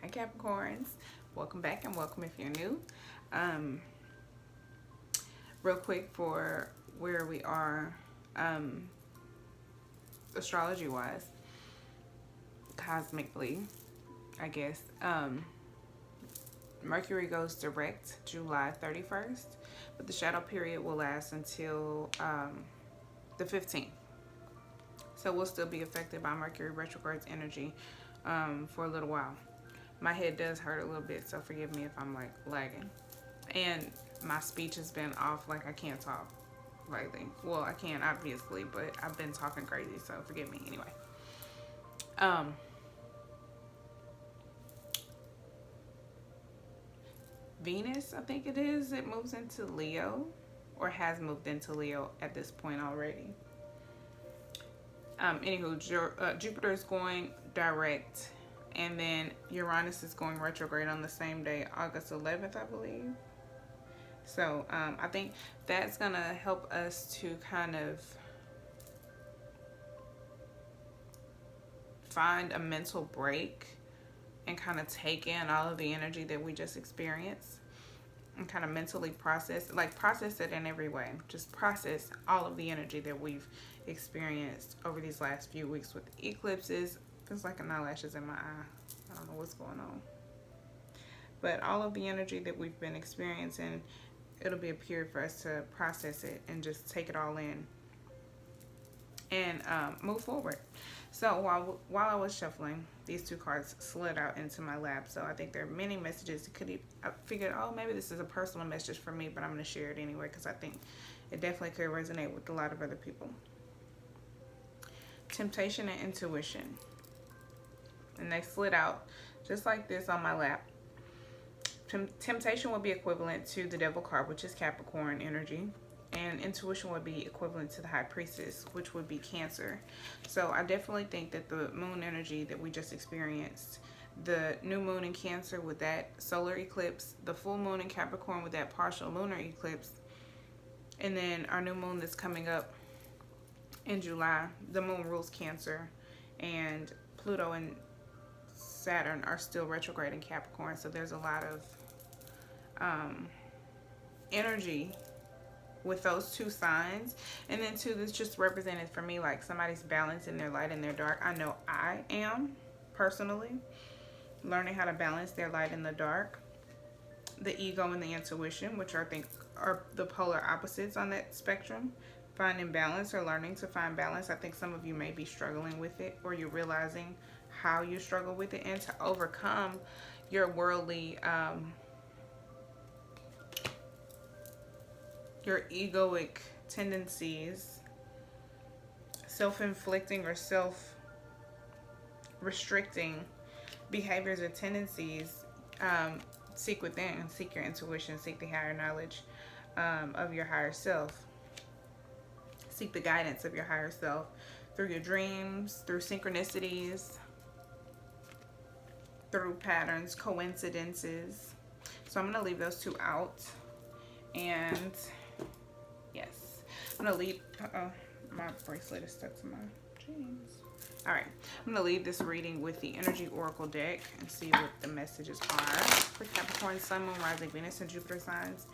Hi Capricorns, welcome back and welcome if you're new. Real quick for where we are astrology wise, cosmically, I guess. Mercury goes direct July 31st, but the shadow period will last until the 15th. So we'll still be affected by Mercury retrograde's energy for a little while. My head does hurt a little bit, so forgive me if I'm like lagging. And my speech has been off, like I can't talk lately. Well, I can obviously, but I've been talking crazy, so forgive me anyway. Venus, I think it is, it moves into Leo, or has moved into Leo at this point already. Anywho, Jupiter is going direct, and then Uranus is going retrograde on the same day, August 11th, I believe. So I think that's going to help us to kind of find a mental break and kind of take in all of the energy that we just experienced and kind of mentally process it in every way. Just process all of the energy that we've experienced over these last few weeks with eclipses. Feels like an eyelashes in my eye. I don't know what's going on. But all of the energy that we've been experiencing, it'll be a period for us to process it and just take it all in and move forward. So while I was shuffling, these two cards slid out into my lap. So I think there are many messages. I figured, oh, maybe this is a personal message for me, but I'm going to share it anyway because I think it definitely could resonate with a lot of other people. Temptation and intuition. And they slid out just like this on my lap. Temptation would be equivalent to the Devil card, which is Capricorn energy. And intuition would be equivalent to the High Priestess, which would be Cancer. So I definitely think that the moon energy that we just experienced, the new moon in Cancer with that solar eclipse, the full moon in Capricorn with that partial lunar eclipse, and then our new moon that's coming up in July, the moon rules Cancer, and Pluto and Saturn are still retrograde in Capricorn. So there's a lot of energy with those two signs. And then too, this just represented for me like somebody's balancing their light and their dark. I know I am personally learning how to balance their light and the dark, the ego and the intuition, which I think are the polar opposites on that spectrum. Finding balance or learning to find balance. I think some of you may be struggling with it, or you're realizing how you struggle with it, and to overcome your worldly your egoic tendencies, self-inflicting or self-restricting behaviors or tendencies. Seek within, seek your intuition, seek the higher knowledge of your higher self. Seek the guidance of your higher self through your dreams, through synchronicities, through patterns, coincidences. So I'm going to leave those two out. And yes, I'm going to leave, my bracelet is stuck to my jeans. All right, I'm going to leave this reading with the Energy Oracle deck and see what the messages are for Capricorn, Sun, Moon, Rising, Venus, and Jupiter signs.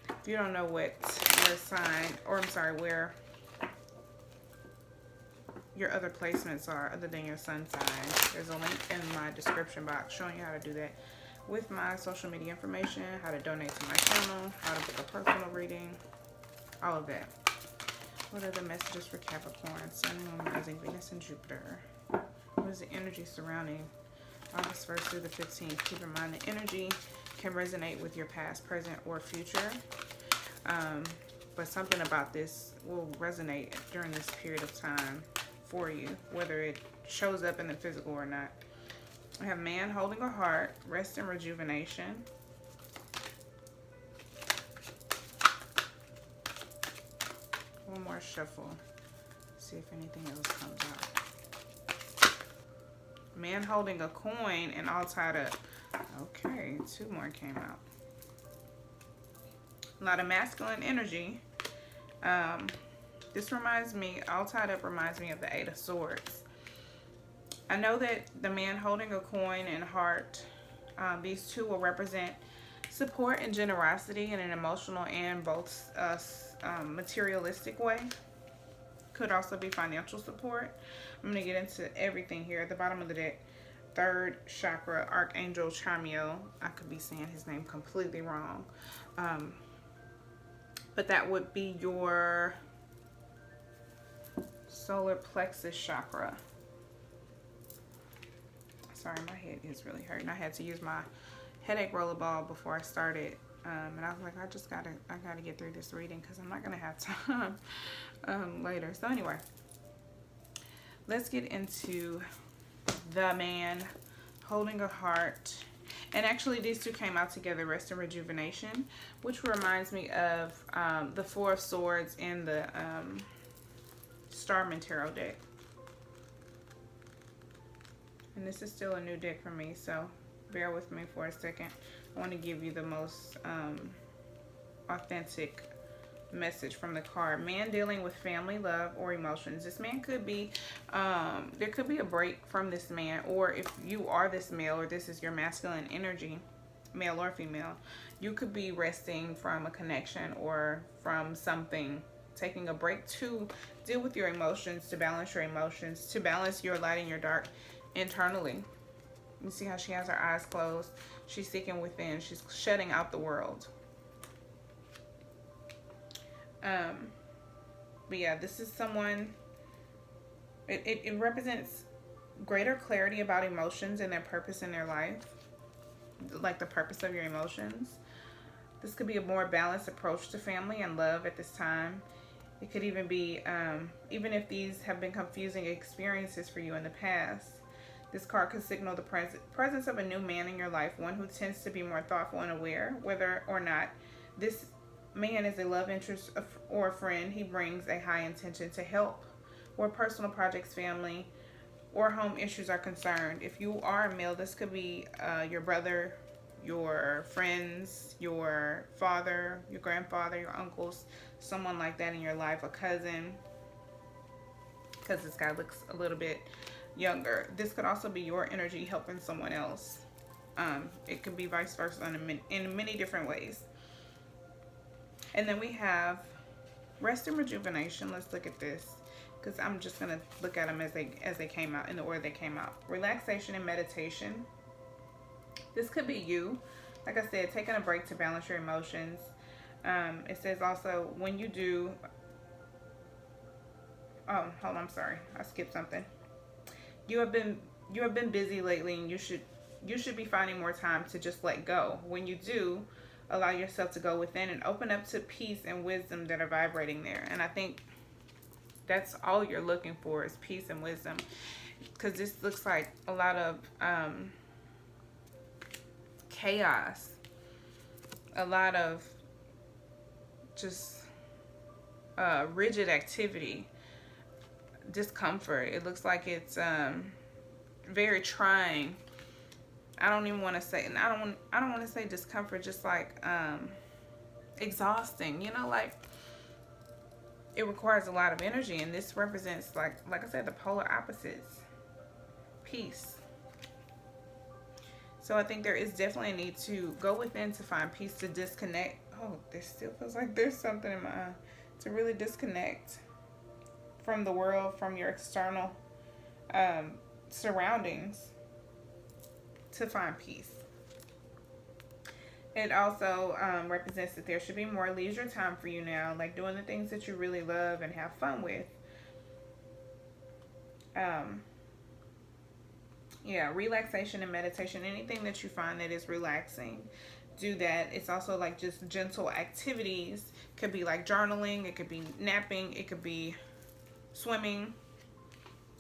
If you don't know what your sign, or I'm sorry, where your other placements are other than your sun sign, there's a link in my description box showing you how to do that with my social media information, how to donate to my channel, how to book a personal reading, all of that. What are the messages for Capricorn, Sun, Moon, Rising, Venus, and Jupiter? What is the energy surrounding August 1st through the 15th? Keep in mind the energy can resonate with your past, present, or future. But something about this will resonate during this period of time for you, whether it shows up in the physical or not. I have man holding a heart, rest and rejuvenation. One more shuffle. See if anything else comes out. Man holding a coin and all tied up. Okay, two more came out. A lot of masculine energy. This reminds me, all tied up reminds me of the Eight of Swords. I know that the man holding a coin and heart, these two will represent support and generosity in an emotional and both materialistic way. Could also be financial support. I'm going to get into everything here at the bottom of the deck. Third chakra, Archangel Chamiel. I could be saying his name completely wrong. But that would be your solar plexus chakra. Sorry, my head is really hurting. I had to use my headache rollerball before I started. And I was like, I gotta get through this reading because I'm not gonna have time later. So anyway, let's get into the man holding a heart. And actually these two came out together, Rest and Rejuvenation, which reminds me of the Four of Swords in the Starman Tarot deck. And this is still a new deck for me, so bear with me for a second. I want to give you the most authentic message from the card. Man dealing with family, love, or emotions. This man could be, there could be a break from this man, or if you are this male, or this is your masculine energy, male or female, you could be resting from a connection or from something, taking a break to deal with your emotions, to balance your emotions, to balance your light and your dark internally. You see how she has her eyes closed? She's seeking within. She's shutting out the world. But yeah, this is someone, it represents greater clarity about emotions and their purpose in their life, like the purpose of your emotions. This could be a more balanced approach to family and love at this time. It could even be, even if these have been confusing experiences for you in the past, this card could signal the presence of a new man in your life, one who tends to be more thoughtful and aware. Whether or not this man is a love interest or a friend, he brings a high intention to help where personal projects, family, or home issues are concerned. If you are a male, this could be your brother, your friends, your father, your grandfather, your uncles, someone like that in your life, a cousin, because this guy looks a little bit younger. This could also be your energy helping someone else. It could be vice versa in many different ways. And then we have Rest and Rejuvenation. Let's look at this, because I'm just going to look at them as they came out, in the order they came out. Relaxation and meditation. This could be you, like I said, taking a break to balance your emotions. It says also, when you do, oh, hold on, I'm sorry, I skipped something. You have been busy lately, and you should be finding more time to just let go. When you do, allow yourself to go within and open up to peace and wisdom that are vibrating there. And I think that's all you're looking for, is peace and wisdom, because this looks like a lot of chaos, a lot of just rigid activity, discomfort. It looks like it's very trying. I don't even want to say, and I don't want to say discomfort, just like exhausting, you know, like it requires a lot of energy. And this represents, like I said, the polar opposites. Peace. So I think there is definitely a need to go within to find peace, to disconnect. Oh, there still feels like there's something in my eye. To really disconnect from the world, from your external surroundings, to find peace. It also represents that there should be more leisure time for you now, like doing the things that you really love and have fun with. Yeah, relaxation and meditation, anything that you find that is relaxing, do that. It's also like just gentle activities. Could be like journaling, it could be napping, it could be swimming.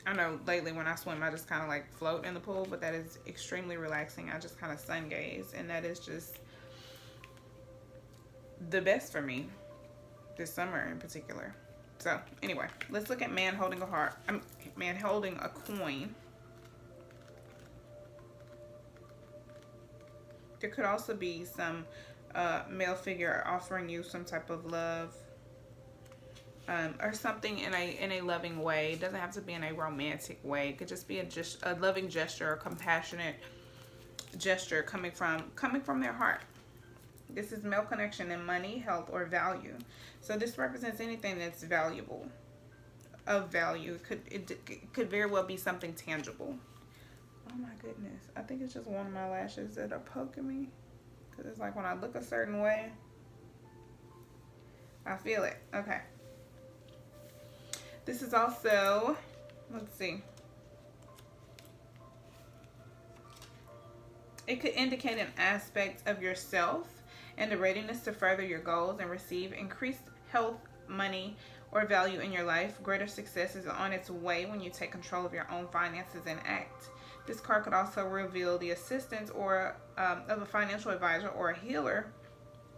I know lately when I swim, I just kind of like float in the pool, but that is extremely relaxing. I just kind of sun gaze, and that is just the best for me this summer in particular. So anyway, let's look at man holding a heart. Man holding a coin. There could also be some male figure offering you some type of love. or something in a loving way. It doesn't have to be in a romantic way. It could just be a loving gesture, a compassionate gesture coming from their heart. This is male connection in money, health, or value. So this represents anything that's valuable, of value. It could very well be something tangible. Oh my goodness. I think it's just one of my lashes that are poking me. Because it's like when I look a certain way, I feel it. Okay. This is also, let's see. It could indicate an aspect of yourself and the readiness to further your goals and receive increased health, money, or value in your life. Greater success is on its way when you take control of your own finances and act. This card could also reveal the assistance or of a financial advisor or a healer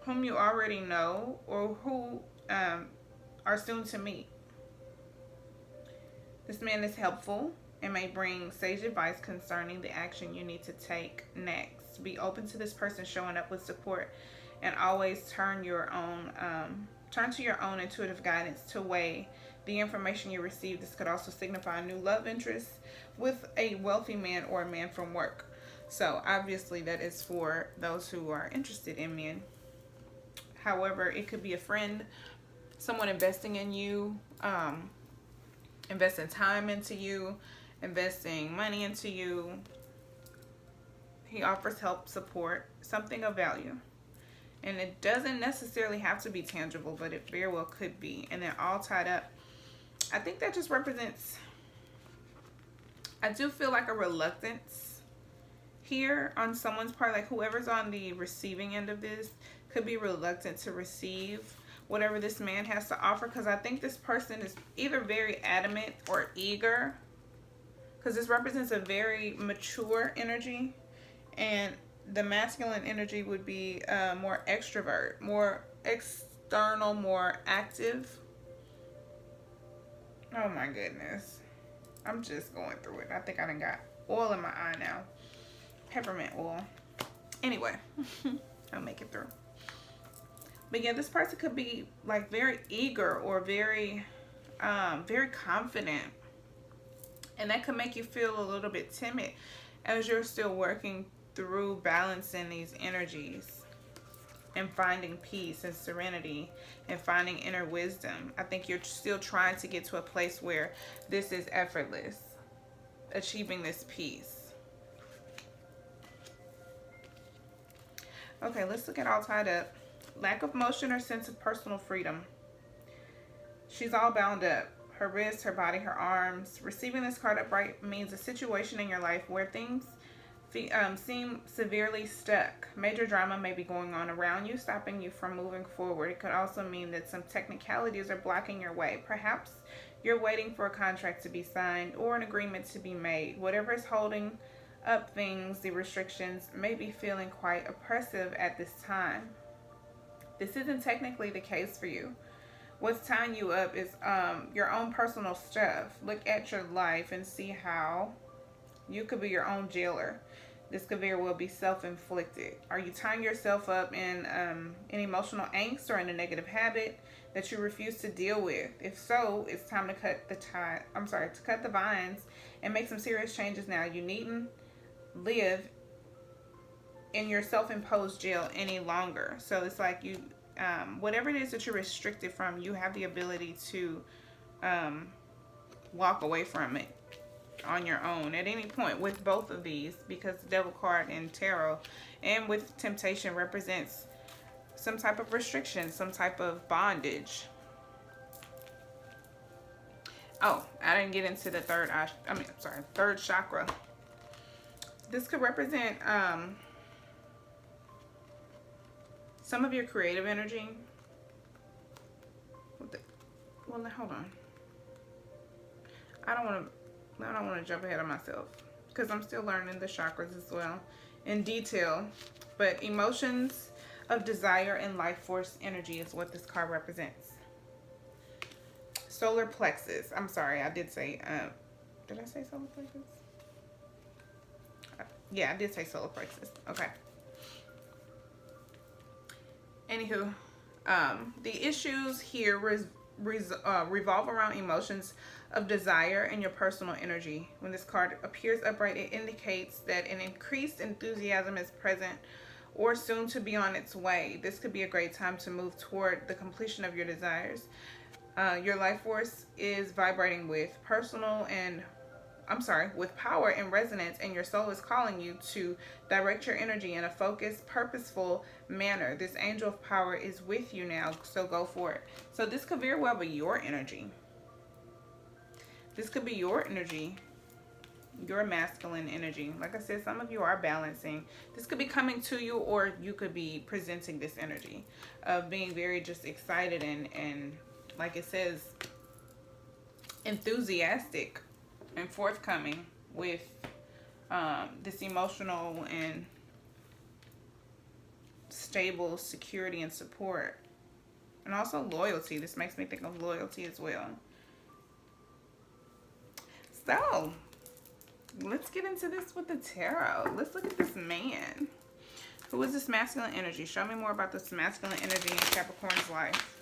whom you already know or who are soon to meet. This man is helpful and may bring sage advice concerning the action you need to take next. Be open to this person showing up with support, and always turn to your own intuitive guidance to weigh the information you receive. This could also signify a new love interest with a wealthy man or a man from work. So obviously that is for those who are interested in men. However, it could be a friend, someone investing in you, investing time into you, investing money into you. He offers help, support, something of value. And it doesn't necessarily have to be tangible, but it very well could be. And they're all tied up. I think that just represents, I do feel like a reluctance here on someone's part. Like whoever's on the receiving end of this could be reluctant to receive whatever this man has to offer, because I think this person is either very adamant or eager, because this represents a very mature energy, and the masculine energy would be more extrovert, more external, more active. Oh my goodness, I'm just going through it. I think I done got oil in my eye now, peppermint oil. Anyway, I'll make it through. But yeah, this person could be like very eager or very confident. And that could make you feel a little bit timid as you're still working through balancing these energies and finding peace and serenity and finding inner wisdom. I think you're still trying to get to a place where this is effortless, achieving this peace. Okay, let's look at all tied up. Lack of motion or sense of personal freedom. She's all bound up. Her wrists, her body, her arms. Receiving this card upright means a situation in your life where things seem severely stuck. Major drama may be going on around you, stopping you from moving forward. It could also mean that some technicalities are blocking your way. Perhaps you're waiting for a contract to be signed or an agreement to be made. Whatever is holding up things, the restrictions, may be feeling quite oppressive at this time. This isn't technically the case for you. What's tying you up is your own personal stuff. Look at your life and see how you could be your own jailer. This could very well be self-inflicted. Are you tying yourself up in emotional angst or in a negative habit that you refuse to deal with? If so, it's time to cut the vines and make some serious changes now. You needn't live in your self-imposed jail any longer. So it's like you, whatever it is that you're restricted from, you have the ability to walk away from it on your own at any point with both of these, because the Devil card in tarot and with temptation represents some type of restriction, some type of bondage. Oh, I didn't get into the third chakra. This could represent some of your creative energy. Well, hold on. I don't want to jump ahead of myself because I'm still learning the chakras as well in detail. But emotions of desire and life force energy is what this card represents. Solar plexus. I'm sorry, I did say. Did I say solar plexus? Yeah, I did say solar plexus. Okay. Anywho, the issues here revolve around emotions of desire and your personal energy. When this card appears upright, it indicates that an increased enthusiasm is present or soon to be on its way. This could be a great time to move toward the completion of your desires. Your life force is vibrating with with power and resonance, and your soul is calling you to direct your energy in a focused, purposeful manner. This angel of power is with you now, so go for it. So this could very well be your energy. This could be your energy, your masculine energy. Like I said, some of you are balancing. This could be coming to you, or you could be presenting this energy of being very just excited and like it says, enthusiastic and forthcoming with this emotional and stable security and support, and also loyalty. This makes me think of loyalty as well. So let's get into this with the tarot. Let's look at this man. Who is this masculine energy? Show me more about this masculine energy in Capricorn's life.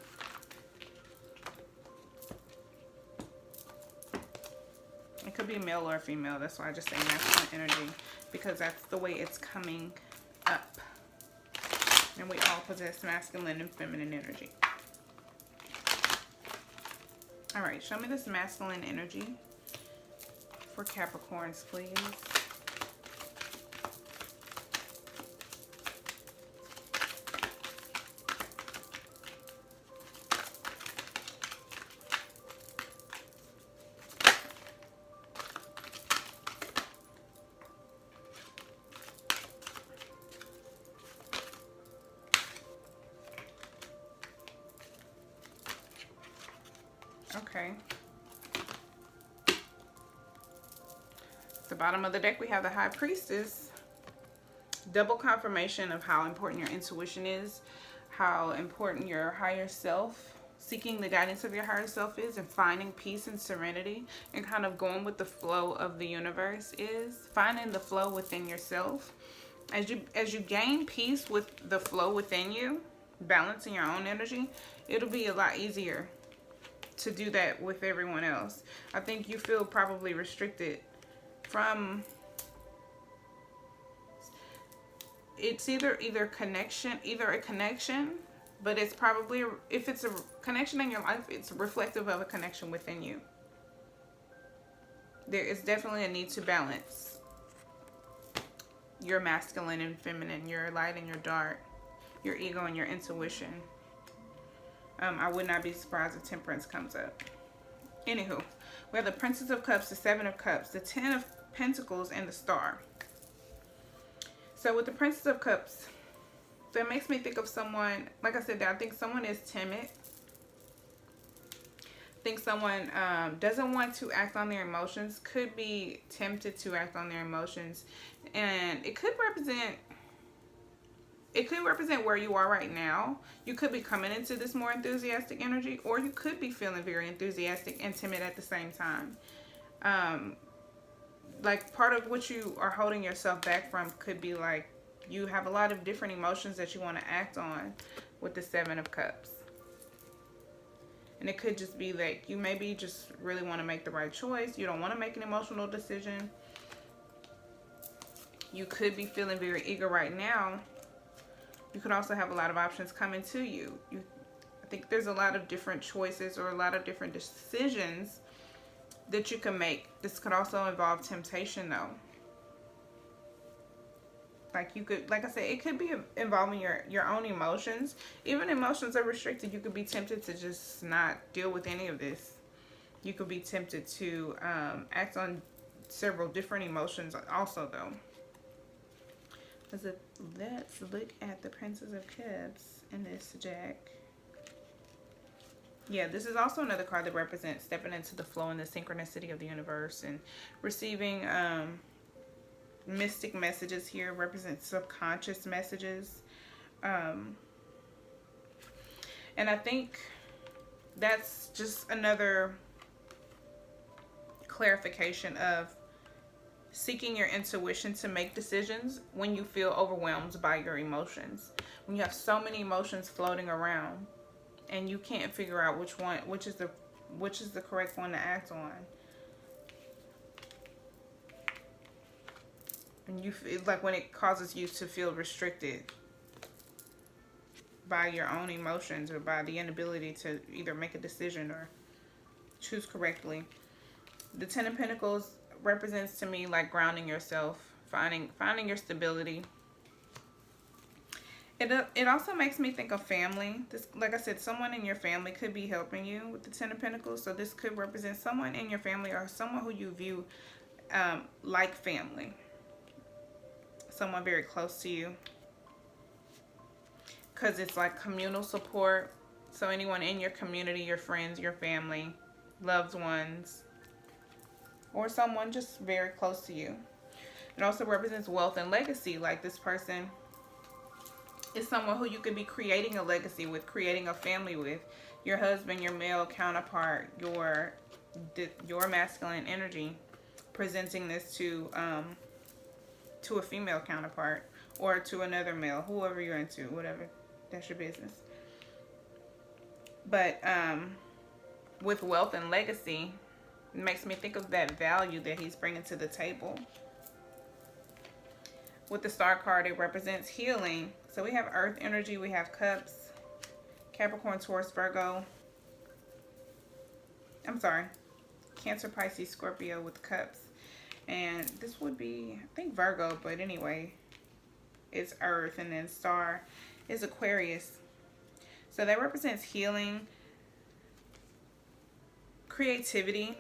It could be male or female. That's why I just say masculine energy, because that's the way it's coming up. And we all possess masculine and feminine energy. All right, show me this masculine energy for Capricorns, please. Okay. At the bottom of the deck, we have the High Priestess. Double confirmation of how important your intuition is, how important your higher self, seeking the guidance of your higher self is, and finding peace and serenity, and kind of going with the flow of the universe is. Finding the flow within yourself. As you gain peace with the flow within you, balancing your own energy, it'll be a lot easier to do that with everyone else. I think you feel probably restricted from, it's either a connection, but it's probably, if it's a connection in your life, it's reflective of a connection within you. There is definitely a need to balance your masculine and feminine, your light and your dark, your ego and your intuition. I would not be surprised if Temperance comes up. Anywho, we have the Princess of Cups, the Seven of Cups, the Ten of Pentacles, and the Star. So with the Princess of Cups, that makes me think of someone, like I said, I think someone is timid. I think someone doesn't want to act on their emotions, could be tempted to act on their emotions, and it could represent where you are right now. You could be coming into this more enthusiastic energy, or you could be feeling very enthusiastic and timid at the same time. Like part of what you are holding yourself back from could be like you have a lot of different emotions that you want to act on with the Seven of Cups. And it could just be that you maybe just really want to make the right choice. You don't want to make an emotional decision. You could be feeling very eager right now. You could also have a lot of options coming to you. I think there's a lot of different choices or a lot of different decisions that you can make. This could also involve temptation though. Like you could, like I said, it could be involving your own emotions. Even emotions are restricted. You could be tempted to just not deal with any of this. You could be tempted to act on several different emotions also though. Let's look at the Princess of Cups in this deck. Yeah, this is also another card that represents stepping into the flow and the synchronicity of the universe and receiving mystic messages here. Represents subconscious messages. And I think that's just another clarification of seeking your intuition to make decisions when you feel overwhelmed by your emotions. When you have so many emotions floating around, and you can't figure out which is the correct one to act on. And you feel like when it causes you to feel restricted by your own emotions or by the inability to either make a decision or choose correctly. The Ten of Pentacles represents to me like grounding yourself, finding your stability. It also makes me think of family. This, like I said, someone in your family could be helping you with the Ten of Pentacles. So this could represent someone in your family or someone who you view like family. Someone very close to you. Because it's like communal support. So anyone in your community, your friends, your family, loved ones, or someone just very close to you. It also represents wealth and legacy. Like this person is someone who you could be creating a legacy with, creating a family with. Your husband, your male counterpart, your masculine energy, presenting this to a female counterpart or to another male, whoever you're into, whatever. That's your business. But with wealth and legacy, it makes me think of that value that he's bringing to the table. With the Star card, it represents healing. So we have Earth energy, we have Cups, Capricorn, Taurus, Virgo. I'm sorry, Cancer, Pisces, Scorpio with Cups. And this would be, I think, Virgo, but anyway, it's Earth, and then Star is Aquarius. So that represents healing, creativity.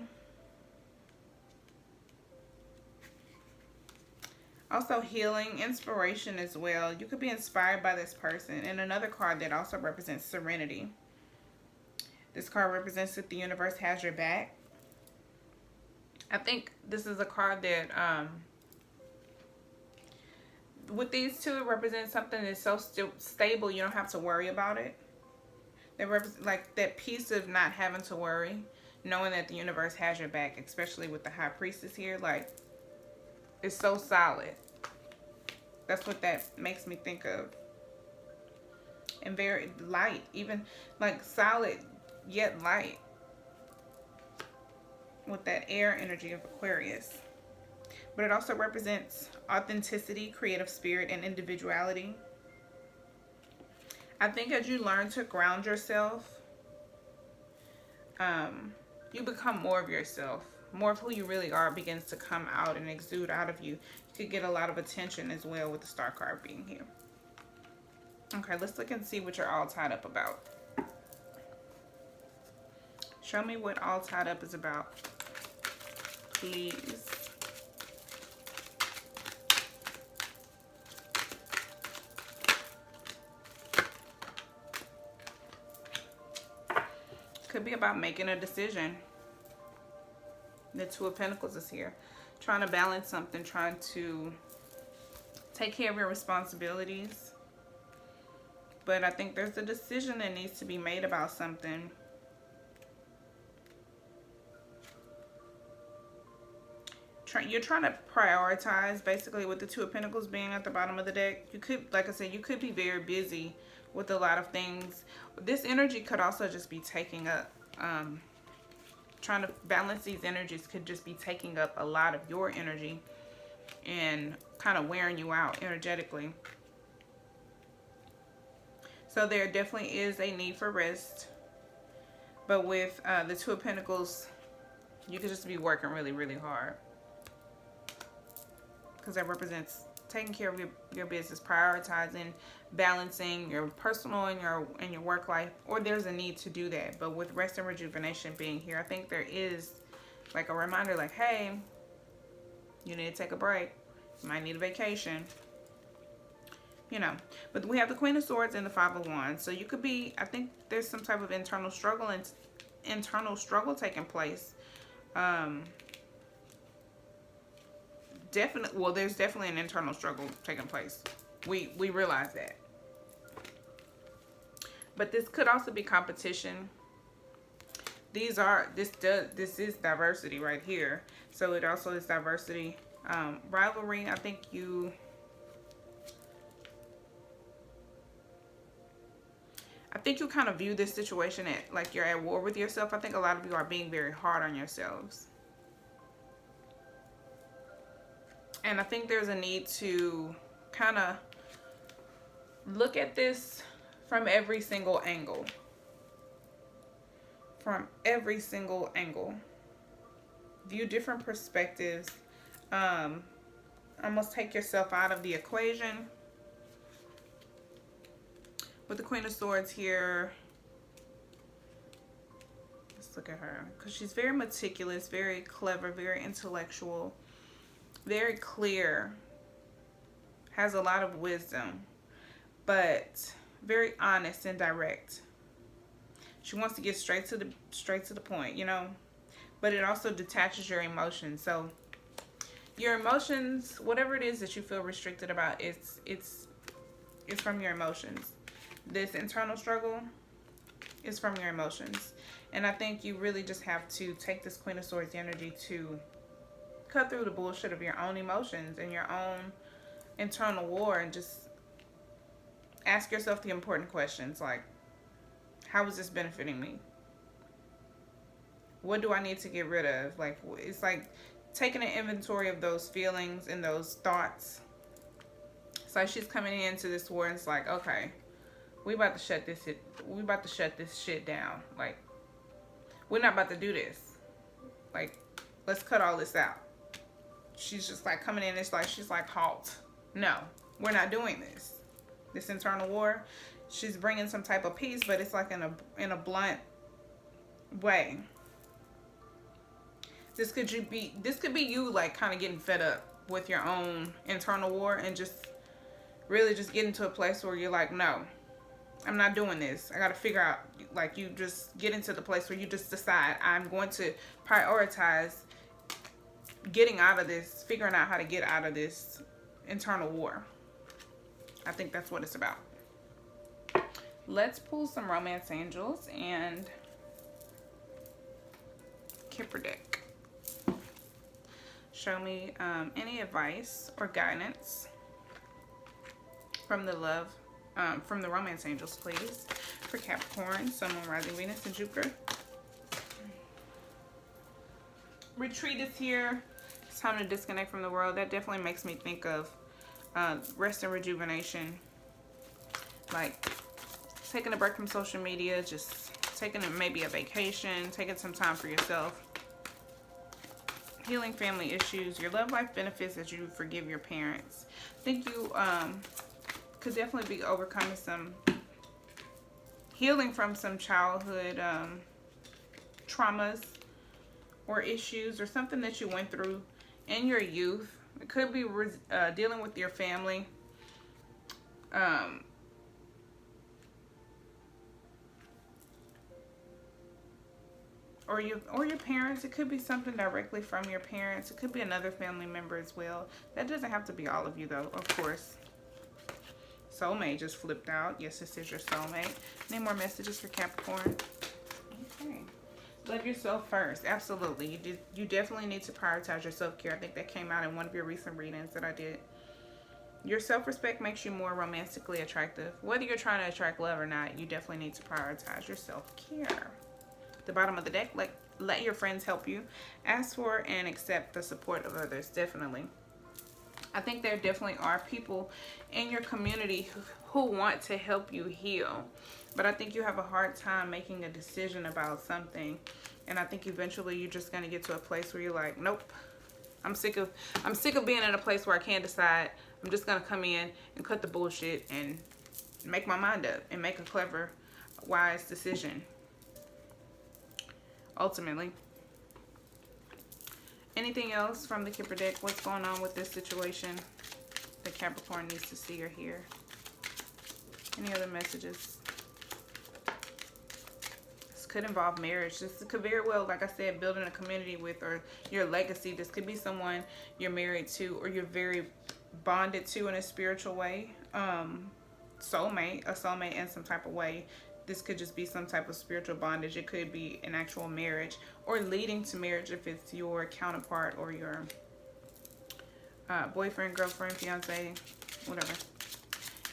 Also healing, inspiration as well. You could be inspired by this person. And another card that also represents serenity. This card represents that the universe has your back. I think this is a card that, with these two, it represents something that's so stable you don't have to worry about it. They represent like that peace of not having to worry, knowing that the universe has your back, especially with the High Priestess here. Like, it's so solid. That's what that makes me think of. And very light, even like solid yet light. With that air energy of Aquarius. But it also represents authenticity, creative spirit, and individuality. I think as you learn to ground yourself, you become more of yourself. More of who you really are begins to come out and exude out of you. You could get a lot of attention as well with the Star card being here. Okay, let's look and see what you're all tied up about. Show me what all tied up is about, please. Could be about making a decision. The Two of Pentacles is here. Trying to balance something, trying to take care of your responsibilities. But I think there's a decision that needs to be made about something. You're trying to prioritize, basically, with the Two of Pentacles being at the bottom of the deck. You could, like I said, you could be very busy with a lot of things. This energy could also just be taking up, trying to balance these energies could just be taking up a lot of your energy and kind of wearing you out energetically. So there definitely is a need for rest. But with the Two of Pentacles, you could just be working really, really hard. Because that represents taking care of your business, prioritizing, balancing your personal and your work life, or there's a need to do that. But with rest and rejuvenation being here, I think there is like a reminder, like, hey, you need to take a break. You might need a vacation. You know, but we have the Queen of Swords and the Five of Wands. So you could be, I think there's some type of internal struggle taking place. There's definitely an internal struggle taking place. We realize that. But this could also be competition. This is diversity right here. So it also is diversity. Rivalry, I think think you kind of view this situation at like you're at war with yourself. I think a lot of you are being very hard on yourselves. And I think there's a need to kind of look at this from every single angle. From every single angle. View different perspectives. Almost take yourself out of the equation. With the Queen of Swords here, let's look at her, because she's very meticulous, very clever, very intellectual, very clear, has a lot of wisdom, but very honest and direct. She wants to get straight to the point, you know, but it also detaches your emotions. So your emotions, whatever it is that you feel restricted about, it's from your emotions. This internal struggle is from your emotions. And I think you really just have to take this Queen of Swords energy to cut through the bullshit of your own emotions and your own internal war, and just ask yourself the important questions like, how is this benefiting me? What do I need to get rid of? Like, it's like taking an inventory of those feelings and those thoughts. It's like she's coming into this war and it's like, okay, we about to shut this shit down. Like, we're not about to do this. Like, let's cut all this out. She's just like coming in, it's like she's like, halt. No, we're not doing this. This internal war, she's bringing some type of peace, but it's like in a blunt way. This could be you like kind of getting fed up with your own internal war and just really just getting to a place where you're like, no, I'm not doing this. I got to figure out, like, you just get into the place where you just decide, I'm going to prioritize getting out of this, figuring out how to get out of this internal war. I think that's what it's about. Let's pull some romance angels and Kipper deck. Show me any advice or guidance from the romance angels, please, for Capricorn, Someone, Rising, Venus, and Jupiter. Retreat is here. It's time to disconnect from the world. That definitely makes me think of rest and rejuvenation. Like taking a break from social media, just taking maybe a vacation, taking some time for yourself. Healing family issues. Your love life benefits as you forgive your parents. I think you could definitely be overcoming some healing from some childhood traumas or issues or something that you went through in your youth. It could be dealing with your family. Or your parents. It could be something directly from your parents. It could be another family member as well. That doesn't have to be all of you though, of course. Soulmate just flipped out. Yes, this is your soulmate. Any more messages for Capricorn? Okay. Love yourself first. Absolutely. You definitely need to prioritize your self-care. I think that came out in one of your recent readings that I did. Your self-respect makes you more romantically attractive. Whether you're trying to attract love or not, you definitely need to prioritize your self-care. The bottom of the deck, let your friends help you. Ask for and accept the support of others. Definitely. I think there definitely are people in your community who want to help you heal, but I think you have a hard time making a decision about something, and I think eventually you're just going to get to a place where you're like, nope, I'm sick of being in a place where I can't decide. I'm just going to come in and cut the bullshit and make my mind up and make a clever, wise decision. Ultimately. Anything else from the Kipper deck? What's going on with this situation that Capricorn needs to see or hear? Any other messages? This could involve marriage. This could very well, like I said, building a community with, or your legacy. This could be someone you're married to or you're very bonded to in a spiritual way. Soulmate, a soulmate in some type of way. This could just be some type of spiritual bondage. It could be an actual marriage or leading to marriage if it's your counterpart or your boyfriend, girlfriend, fiance, whatever.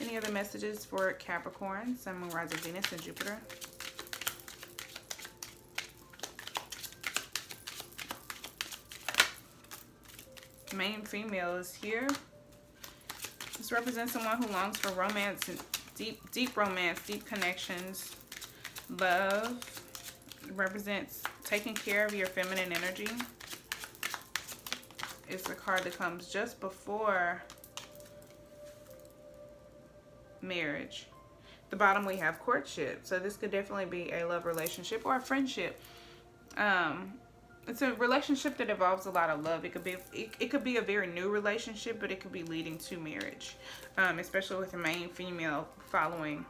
Any other messages for Capricorn, Sun, Moon, Rising, Venus, and Jupiter? Main female is here. This represents someone who longs for romance and deep romance, deep connections, love. It represents taking care of your feminine energy. It's a card that comes just before marriage. At the bottom we have courtship. So this could definitely be a love relationship or a friendship. It's a relationship that involves a lot of love. It could be a very new relationship, but it could be leading to marriage, especially with the main female following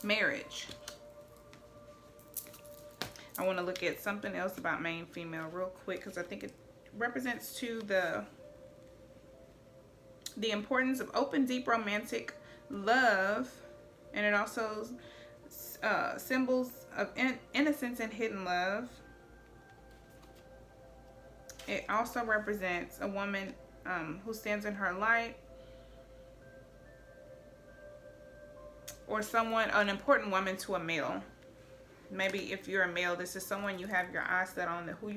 marriage. I want to look at something else about main female real quick because I think it represents to the importance of open, deep, romantic love, and it also symbols of innocence and hidden love. It also represents a woman who stands in her light, or someone, an important woman to a male. Maybe if you're a male, this is someone you have your eyes set on, who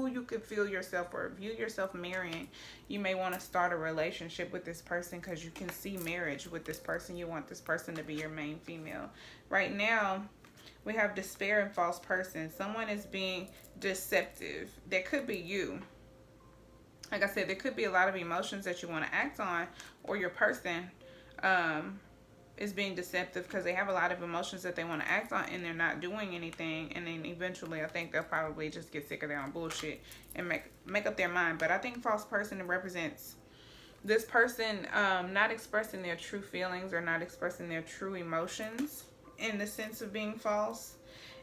you could feel yourself or view yourself marrying. You may want to start a relationship with this person because you can see marriage with this person. You want this person to be your main female. Right now, we have despair and false person. Someone is being deceptive. That could be you. Like I said, there could be a lot of emotions that you want to act on, or your person is being deceptive because they have a lot of emotions that they want to act on and they're not doing anything. And then eventually I think they'll probably just get sick of their own bullshit and make up their mind. But I think false person represents this person not expressing their true feelings or not expressing their true emotions in the sense of being false,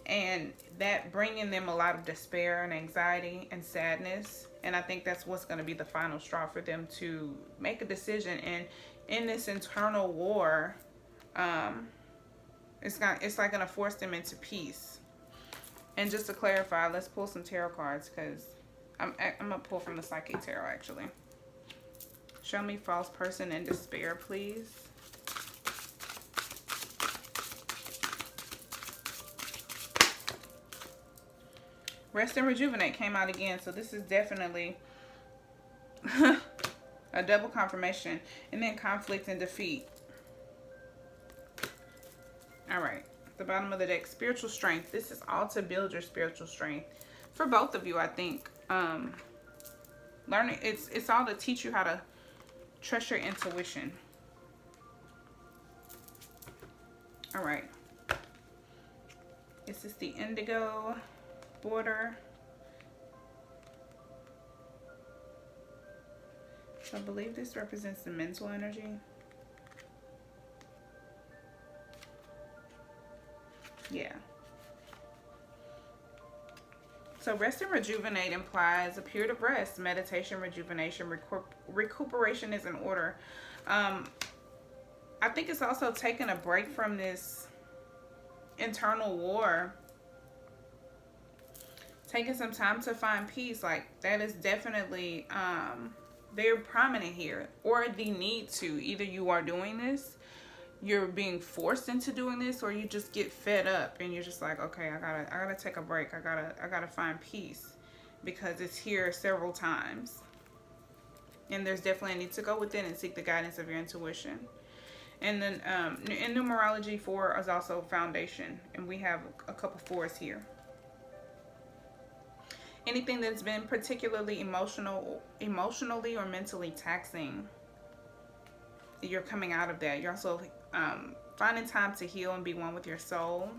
and that bringing them a lot of despair and anxiety and sadness. And I think that's what's going to be the final straw for them to make a decision. And in this internal war, it's like going to force them into peace. And just to clarify, let's pull some tarot cards because I'm going to pull from the Psychic Tarot actually. Show me false person and despair, please. Rest and rejuvenate came out again, so this is definitely a double confirmation. And then conflict and defeat. All right, the bottom of the deck, spiritual strength. This is all to build your spiritual strength for both of you, I think. Learning, it's all to teach you how to trust your intuition. All right, this is the indigo border. So I believe this represents the mental energy. Yeah. So rest and rejuvenate implies a period of rest, meditation, rejuvenation, recuperation is in order. I think it's also taking a break from this internal war. Taking some time to find peace, like that is definitely very prominent here. Or the need to, either you are doing this, you're being forced into doing this, or you just get fed up and you're just like, okay, I gotta take a break. I gotta find peace because it's here several times. And there's definitely a need to go within and seek the guidance of your intuition. And then in numerology, 4 is also foundation, and we have a couple 4s here. Anything that's been particularly emotionally or mentally taxing, you're coming out of that. You're also finding time to heal and be one with your soul.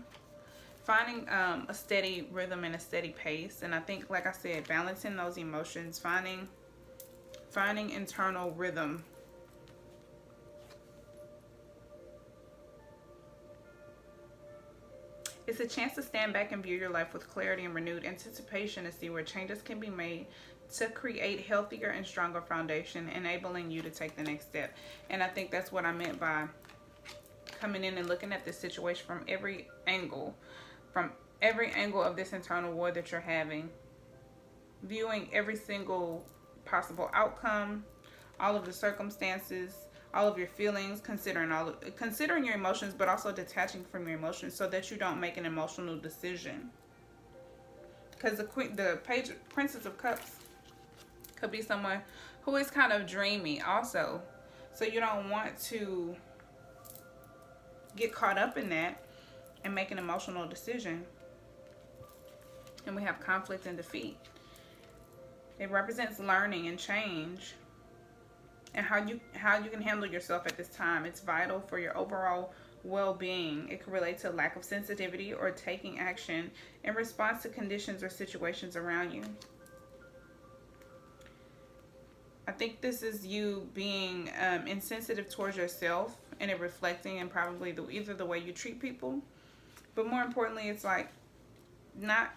Finding a steady rhythm and a steady pace. And I think, like I said, balancing those emotions, finding internal rhythm. It's a chance to stand back and view your life with clarity and renewed anticipation to see where changes can be made to create healthier and stronger foundation, enabling you to take the next step. And I think that's what I meant by coming in and looking at this situation from every angle of this internal war that you're having, viewing every single possible outcome, all of the circumstances, all of your feelings, considering your emotions, but also detaching from your emotions so that you don't make an emotional decision. Because the Princess of Cups could be someone who is kind of dreamy also. So you don't want to get caught up in that and make an emotional decision. And we have conflict and defeat. It represents learning and change, and how you can handle yourself at this time. It's vital for your overall well-being. It can relate to lack of sensitivity or taking action in response to conditions or situations around you. I think this is you being insensitive towards yourself, and it reflecting in probably either the way you treat people, but more importantly, it's like not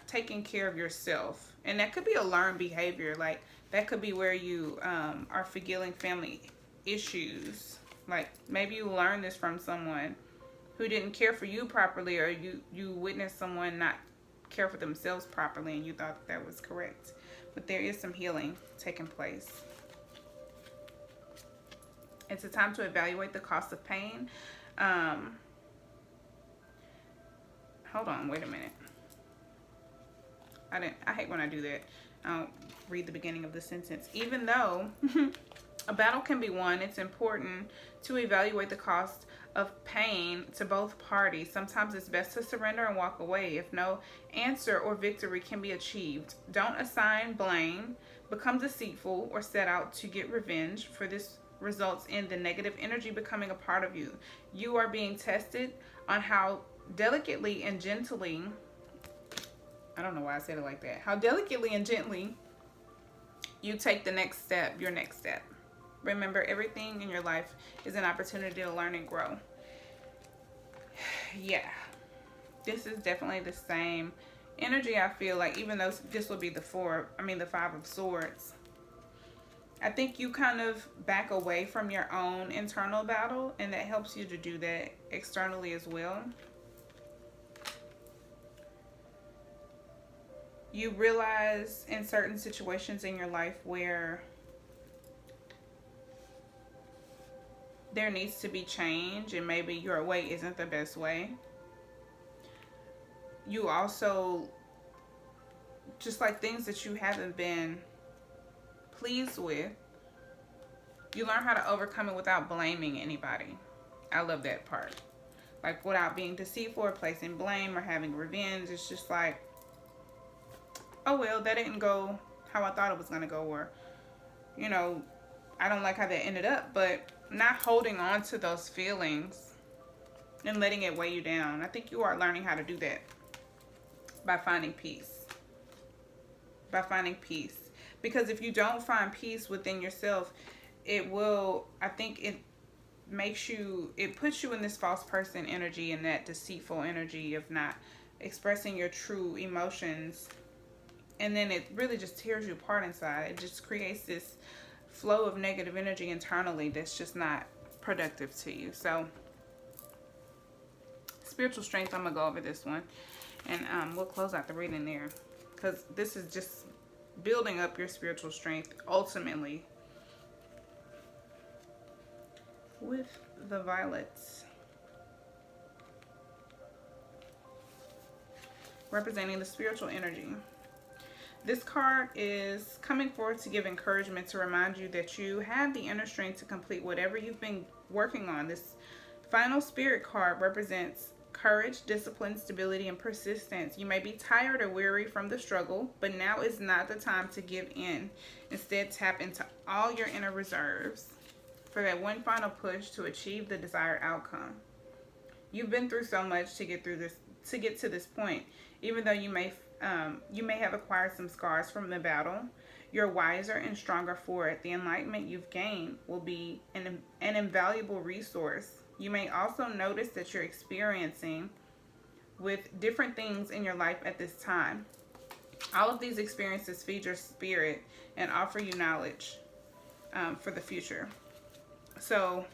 taking care of yourself. And that could be a learned behavior. Like that could be where you are forgiving family issues. Like maybe you learned this from someone who didn't care for you properly, or you witnessed someone not care for themselves properly and you thought that was correct. But there is some healing taking place. It's a time to evaluate the cost of pain. Hold on, wait a minute. I hate when I do that. I'll read the beginning of the sentence. Even though a battle can be won, it's important to evaluate the cost of pain to both parties. Sometimes it's best to surrender and walk away if no answer or victory can be achieved. Don't assign blame, become deceitful, or set out to get revenge, for this results in the negative energy becoming a part of you. You are being tested on how delicately and gently, I don't know why I said it like that, how delicately and gently you take the next step, your next step. Remember, everything in your life is an opportunity to learn and grow. Yeah, this is definitely the same energy. I feel like, even though this will be the Five of Swords, I think you kind of back away from your own internal battle, and that helps you to do that externally as well. You realize in certain situations in your life where there needs to be change, and maybe your way isn't the best way. You also, just like things that you haven't been pleased with, you learn how to overcome it without blaming anybody. I love that part. Like, without being deceitful or placing blame or having revenge. It's just like, oh well, that didn't go how I thought it was going to go, or, you know, I don't like how that ended up. But not holding on to those feelings and letting it weigh you down. I think you are learning how to do that by finding peace. By finding peace. Because if you don't find peace within yourself, it will, I think it puts you in this false person energy and that deceitful energy of not expressing your true emotions. And then it really just tears you apart inside. It just creates this flow of negative energy internally that's just not productive to you. So, spiritual strength, I'm going to go over this one. And we'll close out the reading there. Because this is just building up your spiritual strength ultimately. With the violets. Representing the spiritual energy. This card is coming forward to give encouragement, to remind you that you have the inner strength to complete whatever you've been working on. This final spirit card represents courage, discipline, stability, and persistence. You may be tired or weary from the struggle, but now is not the time to give in. Instead, tap into all your inner reserves for that one final push to achieve the desired outcome. You've been through so much to get to this point. Even though you may have acquired some scars from the battle, you're wiser and stronger for it. The enlightenment you've gained will be an invaluable resource. You may also notice that you're experiencing with different things in your life at this time. All of these experiences feed your spirit and offer you knowledge for the future. So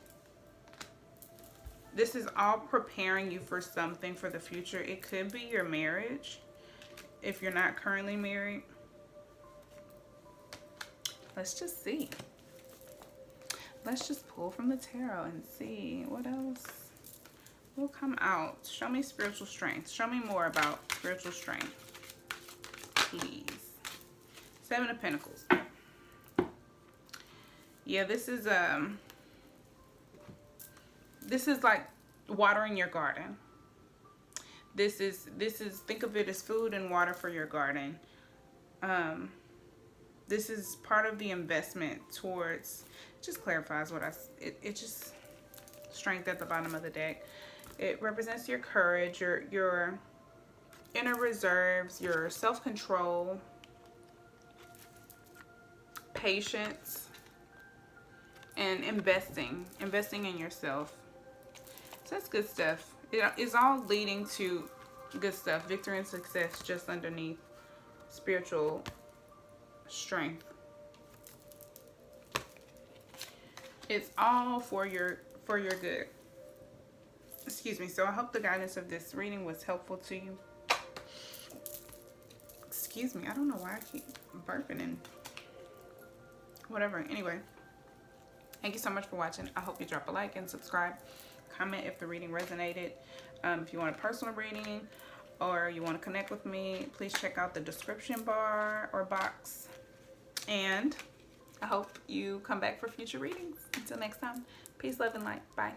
this is all preparing you for something for the future. It could be your marriage if you're not currently married. Let's just see. let's just pull from the tarot and see what else will come out. Show me spiritual strength. Show me more about spiritual strength, please. Seven of Pentacles. Yeah, this is like watering your garden. This is think of it as food and water for your garden. This is part of the investment towards, just clarifies what it just, strength at the bottom of the deck. It represents your courage, your inner reserves, your self-control, patience, and investing in yourself. So that's good stuff. It is all leading to good stuff. Victory and success just underneath spiritual strength. It's all for your good. Excuse me. So I hope the guidance of this reading was helpful to you. Excuse me. I don't know why I keep burping and whatever. Anyway, thank you so much for watching. I hope you drop a like and subscribe. Comment if the reading resonated. If you want a personal reading or you want to connect with me, please check out the description bar or box. And I hope you come back for future readings. Until next time, peace, love, and light. Bye.